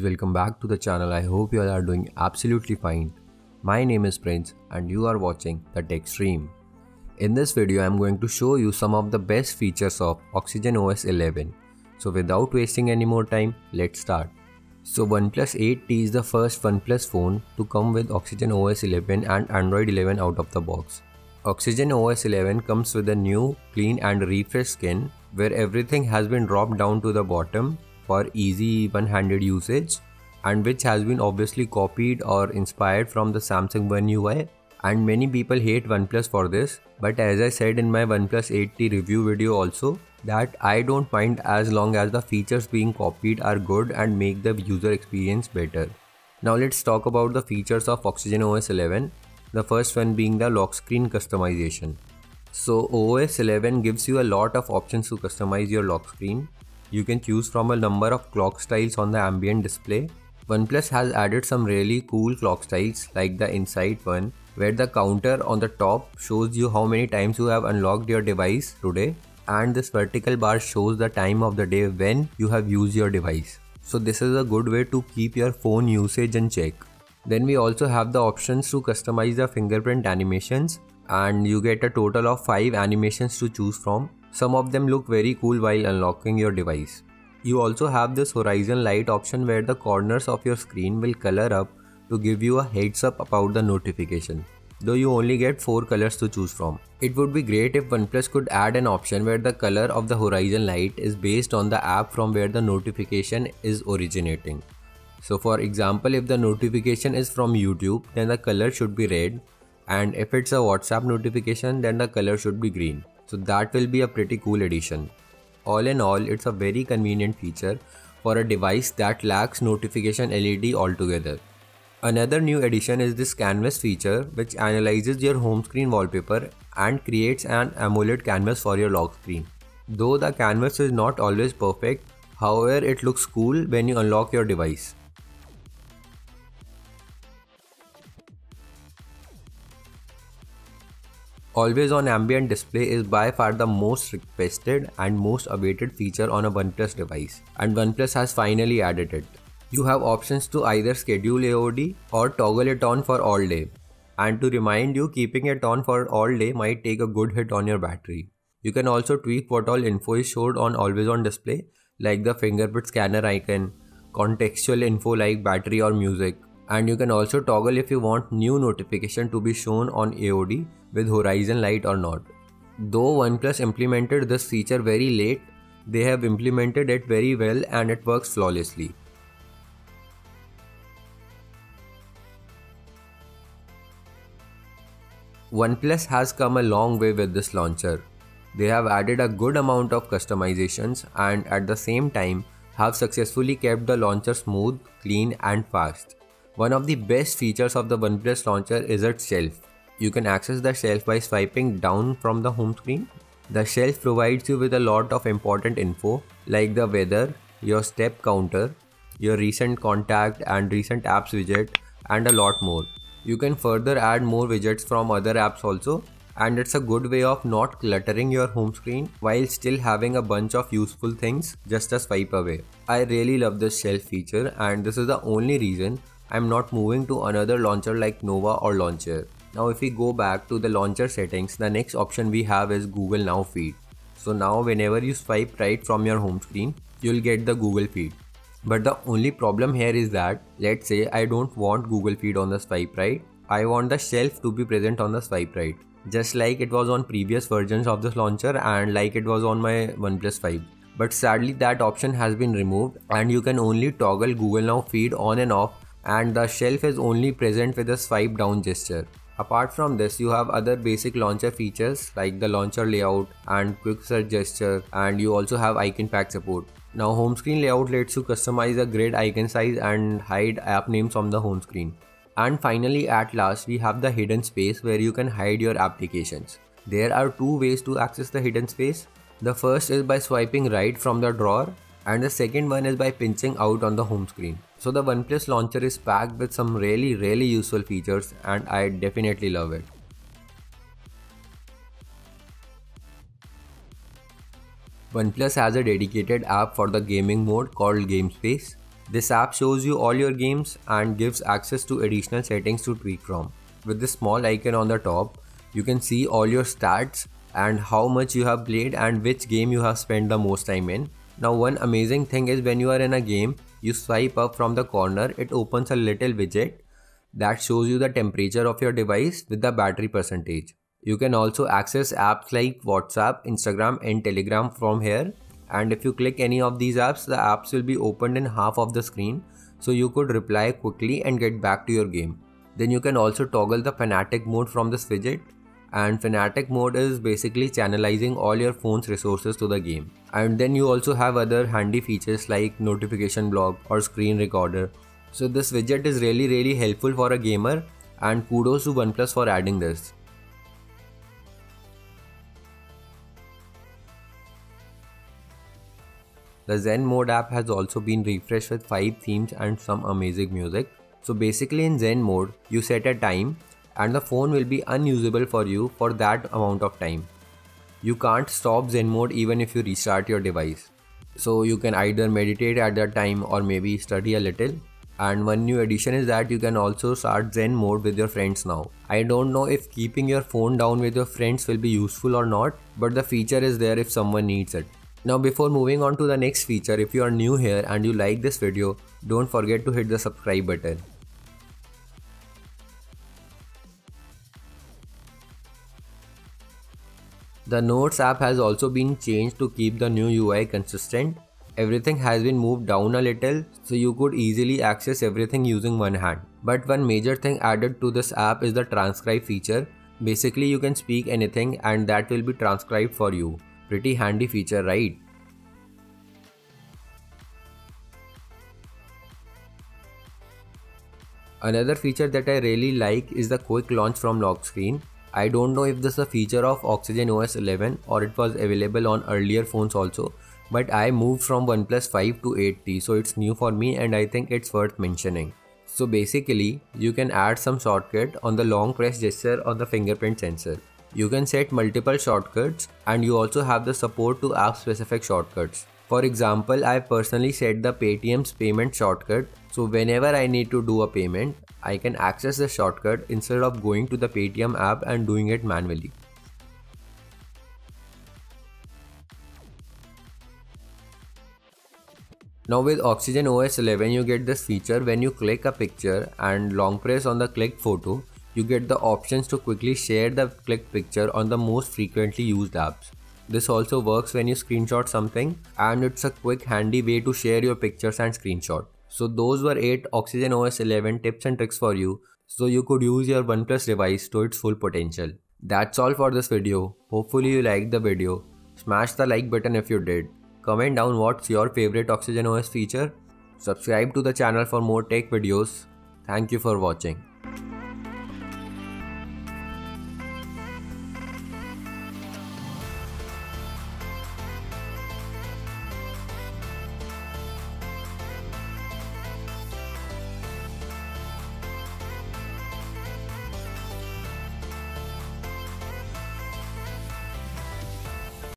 welcome back to the channel. I hope you all are doing absolutely fine. My name is Prince and you are watching the Tech Stream. In this video I am going to show you some of the best features of Oxygen OS 11. So without wasting any more time, let's start. So OnePlus 8T is the first OnePlus phone to come with Oxygen OS 11 and Android 11 out of the box. Oxygen OS 11 comes with a new, clean and refreshed skin where everything has been dropped down to the bottom for easy one-handed usage, and which has been obviously copied or inspired from the Samsung One UI, and many people hate OnePlus for this, but as I said in my OnePlus 8T review video also, that I don't mind as long as the features being copied are good and make the user experience better. Now let's talk about the features of Oxygen OS 11, the first one being the lock screen customization. So OS 11 gives you a lot of options to customize your lock screen. You can choose from a number of clock styles on the ambient display. OnePlus has added some really cool clock styles like the Insight one, where the counter on the top shows you how many times you have unlocked your device today, and this vertical bar shows the time of the day when you have used your device. So this is a good way to keep your phone usage in check. Then we also have the options to customize the fingerprint animations, and you get a total of 5 animations to choose from. Some of them look very cool while unlocking your device. You also have this horizon light option where the corners of your screen will color up to give you a heads up about the notification, though you only get 4 colors to choose from. It would be great if OnePlus could add an option where the color of the horizon light is based on the app from where the notification is originating. So for example, if the notification is from YouTube, then the color should be red, and if it's a WhatsApp notification, then the color should be green. So that will be a pretty cool addition. All in all, it's a very convenient feature for a device that lacks notification LED altogether. Another new addition is this canvas feature, which analyzes your home screen wallpaper and creates an AMOLED canvas for your lock screen. Though the canvas is not always perfect, however it looks cool when you unlock your device. Always on ambient display is by far the most requested and most awaited feature on a OnePlus device, and OnePlus has finally added it. You have options to either schedule AOD or toggle it on for all day. And to remind you, keeping it on for all day might take a good hit on your battery. You can also tweak what all info is showed on always on display, like the fingerprint scanner icon, contextual info like battery or music, and you can also toggle if you want new notification to be shown on AOD with horizon light or not. Though OnePlus implemented this feature very late, they have implemented it very well and it works flawlessly. OnePlus has come a long way with this launcher. They have added a good amount of customizations and at the same time have successfully kept the launcher smooth, clean and fast. One of the best features of the OnePlus launcher is its shelf. You can access the shelf by swiping down from the home screen. The shelf provides you with a lot of important info like the weather, your step counter, your recent contact and recent apps widget, and a lot more. You can further add more widgets from other apps also, and it's a good way of not cluttering your home screen while still having a bunch of useful things just a swipe away. I really love this shelf feature, and this is the only reason I'm not moving to another launcher like Nova or Launcher. Now if we go back to the launcher settings, the next option we have is Google Now feed. So now whenever you swipe right from your home screen, you'll get the Google feed. But the only problem here is that, let's say I don't want Google feed on the swipe right, I want the shelf to be present on the swipe right, just like it was on previous versions of this launcher and like it was on my OnePlus 5. But sadly that option has been removed and you can only toggle Google Now feed on and off, and the shelf is only present with a swipe down gesture. Apart from this, you have other basic launcher features like the launcher layout and quick search gesture, and you also have icon pack support. Now home screen layout lets you customize a grid icon size and hide app names on the home screen. And finally at last we have the hidden space where you can hide your applications. There are 2 ways to access the hidden space. The first is by swiping right from the drawer, and the second one is by pinching out on the home screen. So the OnePlus launcher is packed with some really useful features and I definitely love it. OnePlus has a dedicated app for the gaming mode called GameSpace. This app shows you all your games and gives access to additional settings to tweak from. With this small icon on the top, you can see all your stats and how much you have played and which game you have spent the most time in. Now one amazing thing is when you are in a game, you swipe up from the corner, it opens a little widget that shows you the temperature of your device with the battery percentage. You can also access apps like WhatsApp, Instagram and Telegram from here. And if you click any of these apps, the apps will be opened in half of the screen, so you could reply quickly and get back to your game. Then you can also toggle the Fanatic mode from this widget, and Fanatic mode is basically channelizing all your phone's resources to the game. And then you also have other handy features like notification block or screen recorder. So this widget is really helpful for a gamer, and kudos to OnePlus for adding this. The Zen mode app has also been refreshed with 5 themes and some amazing music. So basically in Zen mode, you set a time and the phone will be unusable for you for that amount of time. You can't stop Zen mode even if you restart your device. So you can either meditate at that time or maybe study a little. And one new addition is that you can also start Zen mode with your friends now. I don't know if keeping your phone down with your friends will be useful or not, but the feature is there if someone needs it. Now before moving on to the next feature, if you are new here and you like this video, don't forget to hit the subscribe button. The Notes app has also been changed to keep the new UI consistent. Everything has been moved down a little, so you could easily access everything using one hand. But one major thing added to this app is the transcribe feature. Basically you can speak anything and that will be transcribed for you. Pretty handy feature, right? Another feature that I really like is the quick launch from lock screen. I don't know if this is a feature of Oxygen OS 11 or it was available on earlier phones also, but I moved from OnePlus 5 to 8T, so it's new for me and I think it's worth mentioning. So basically, you can add some shortcut on the long press gesture on the fingerprint sensor. You can set multiple shortcuts and you also have the support to app specific shortcuts. For example, I personally set the Paytm's payment shortcut, so whenever I need to do a payment, I can access the shortcut instead of going to the Paytm app and doing it manually. Now with Oxygen OS 11 you get this feature when you click a picture and long press on the clicked photo, you get the options to quickly share the clicked picture on the most frequently used apps. This also works when you screenshot something and it's a quick handy way to share your pictures and screenshot. So those were 8 Oxygen OS 11 tips and tricks for you so you could use your OnePlus device to its full potential. That's all for this video. Hopefully you liked the video. Smash the like button if you did. Comment down what's your favorite Oxygen OS feature. Subscribe to the channel for more tech videos. Thank you for watching.